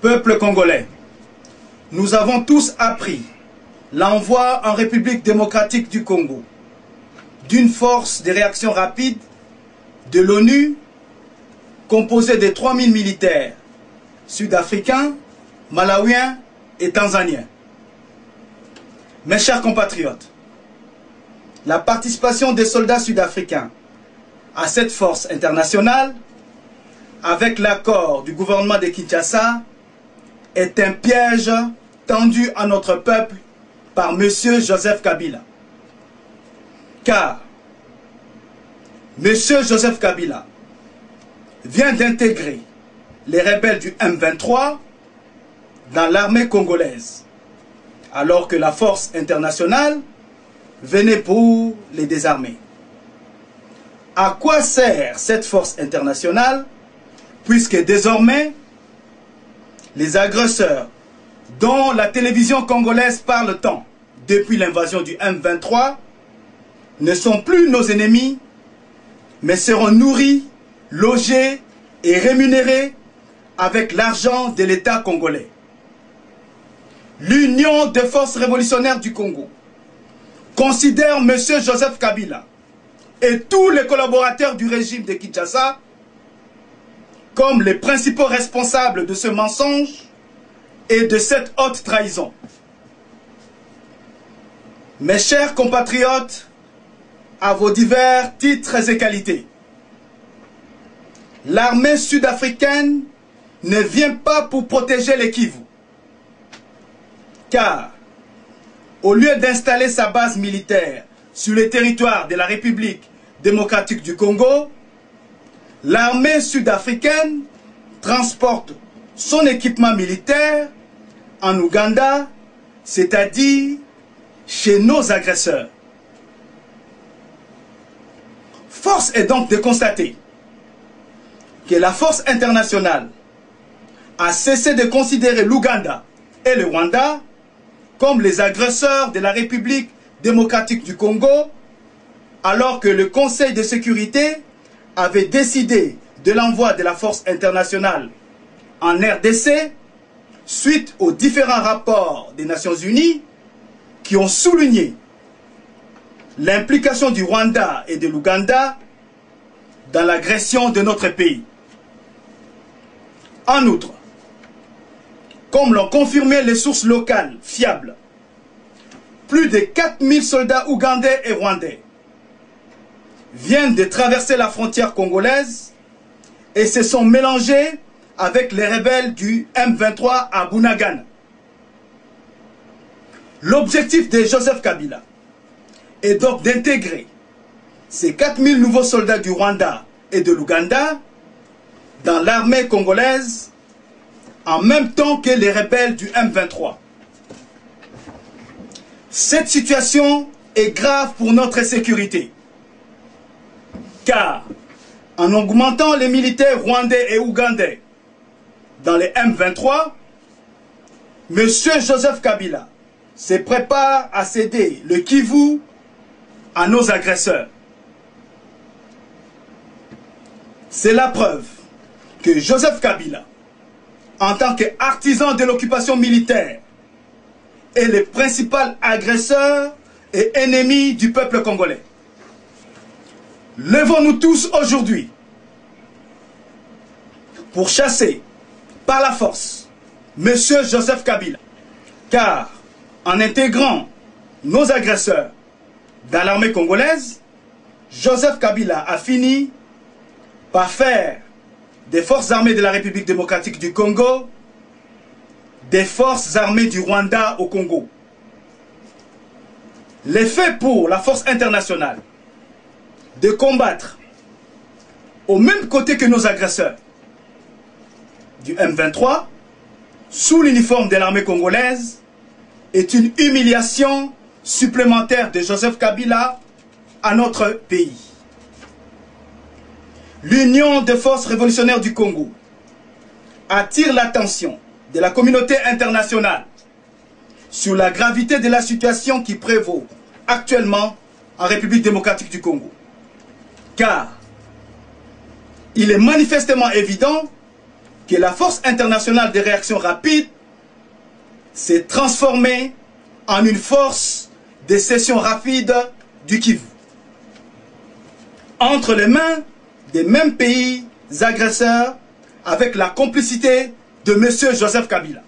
Peuple congolais, nous avons tous appris l'envoi en République démocratique du Congo d'une force de réaction rapide de l'ONU composée de 3000 militaires sud-africains, malawiens et tanzaniens. Mes chers compatriotes, la participation des soldats sud-africains à cette force internationale, avec l'accord du gouvernement de Kinshasa, est un piège tendu à notre peuple par M. Joseph Kabila. Car M. Joseph Kabila vient d'intégrer les rebelles du M23 dans l'armée congolaise, alors que la force internationale venait pour les désarmer. À quoi sert cette force internationale, puisque désormais, les agresseurs dont la télévision congolaise parle tant depuis l'invasion du M23 ne sont plus nos ennemis, mais seront nourris, logés et rémunérés avec l'argent de l'État congolais. L'Union des forces révolutionnaires du Congo considère M. Joseph Kabila et tous les collaborateurs du régime de Kinshasa comme les principaux responsables de ce mensonge et de cette haute trahison. Mes chers compatriotes, à vos divers titres et qualités, l'armée sud-africaine ne vient pas pour protéger les Kivu. Car, au lieu d'installer sa base militaire sur le territoire de la République démocratique du Congo, l'armée sud-africaine transporte son équipement militaire en Ouganda, c'est-à-dire chez nos agresseurs. Force est donc de constater que la force internationale a cessé de considérer l'Ouganda et le Rwanda comme les agresseurs de la République démocratique du Congo, alors que le Conseil de sécurité avait décidé de l'envoi de la force internationale en RDC suite aux différents rapports des Nations Unies qui ont souligné l'implication du Rwanda et de l'Ouganda dans l'agression de notre pays. En outre, comme l'ont confirmé les sources locales fiables, plus de 4000 soldats ougandais et rwandais viennent de traverser la frontière congolaise et se sont mélangés avec les rebelles du M23 à Bunagana. L'objectif de Joseph Kabila est donc d'intégrer ces 4000 nouveaux soldats du Rwanda et de l'Ouganda dans l'armée congolaise en même temps que les rebelles du M23. Cette situation est grave pour notre sécurité, car en augmentant les militaires rwandais et ougandais dans les M23, M. Joseph Kabila se prépare à céder le Kivu à nos agresseurs. C'est la preuve que Joseph Kabila, en tant qu'artisan de l'occupation militaire, est le principal agresseur et ennemi du peuple congolais. Levons-nous tous aujourd'hui pour chasser par la force M. Joseph Kabila, car en intégrant nos agresseurs dans l'armée congolaise, Joseph Kabila a fini par faire des forces armées de la République démocratique du Congo des forces armées du Rwanda au Congo. L'effet pour la force internationale de combattre au même côté que nos agresseurs du M23 sous l'uniforme de l'armée congolaise est une humiliation supplémentaire de Joseph Kabila à notre pays. L'Union des forces révolutionnaires du Congo attire l'attention de la communauté internationale sur la gravité de la situation qui prévaut actuellement en République démocratique du Congo. Car il est manifestement évident que la Force internationale de réaction rapide s'est transformée en une force de cession rapide du Kivu. Entre les mains des mêmes pays agresseurs avec la complicité de M. Joseph Kabila.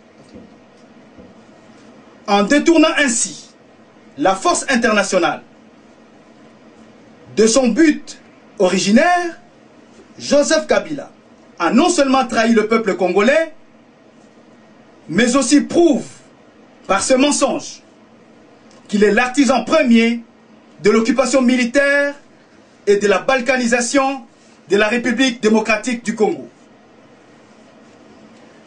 En détournant ainsi la force internationale de son but originaire, Joseph Kabila a non seulement trahi le peuple congolais, mais aussi prouve par ce mensonge qu'il est l'artisan premier de l'occupation militaire et de la balkanisation de la République démocratique du Congo.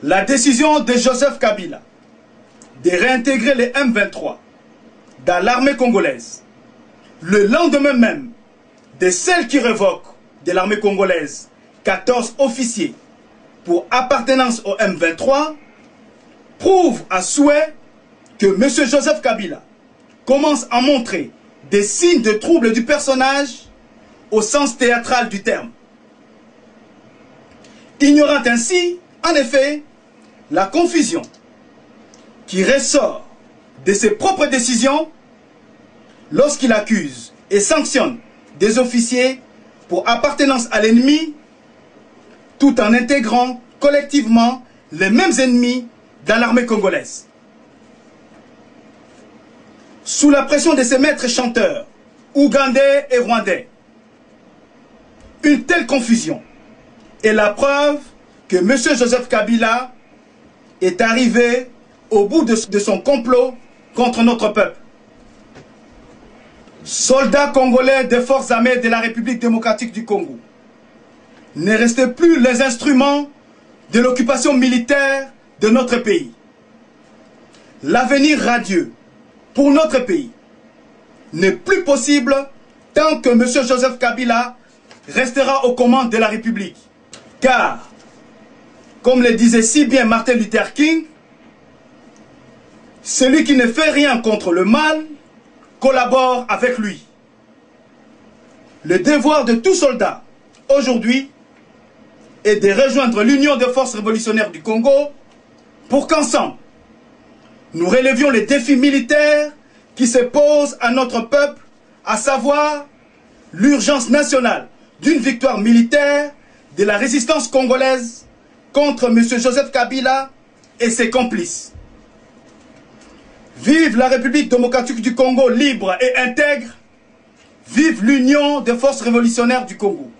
La décision de Joseph Kabila de réintégrer les M23 dans l'armée congolaise, le lendemain même de celle qui révoque de l'armée congolaise 14 officiers pour appartenance au M23, prouve à souhait que M. Joseph Kabila commence à montrer des signes de trouble du personnage au sens théâtral du terme. Ignorant ainsi, en effet, la confusion qui ressort de ses propres décisions lorsqu'il accuse et sanctionne des officiers pour appartenance à l'ennemi, tout en intégrant collectivement les mêmes ennemis dans l'armée congolaise. Sous la pression de ses maîtres chanteurs, ougandais et rwandais, une telle confusion est la preuve que M. Joseph Kabila est arrivé au bout de son complot contre notre peuple. Soldats congolais des forces armées de la République démocratique du Congo, ne restez plus les instruments de l'occupation militaire de notre pays. L'avenir radieux pour notre pays n'est plus possible tant que M. Joseph Kabila restera aux commandes de la République. Car, comme le disait si bien Martin Luther King, celui qui ne fait rien contre le mal collabore avec lui. Le devoir de tout soldat aujourd'hui est de rejoindre l'Union des forces révolutionnaires du Congo pour qu'ensemble, nous relevions les défis militaires qui se posent à notre peuple, à savoir l'urgence nationale d'une victoire militaire de la résistance congolaise contre M. Joseph Kabila et ses complices. Vive la République démocratique du Congo libre et intègre. Vive l'Union des forces révolutionnaires du Congo.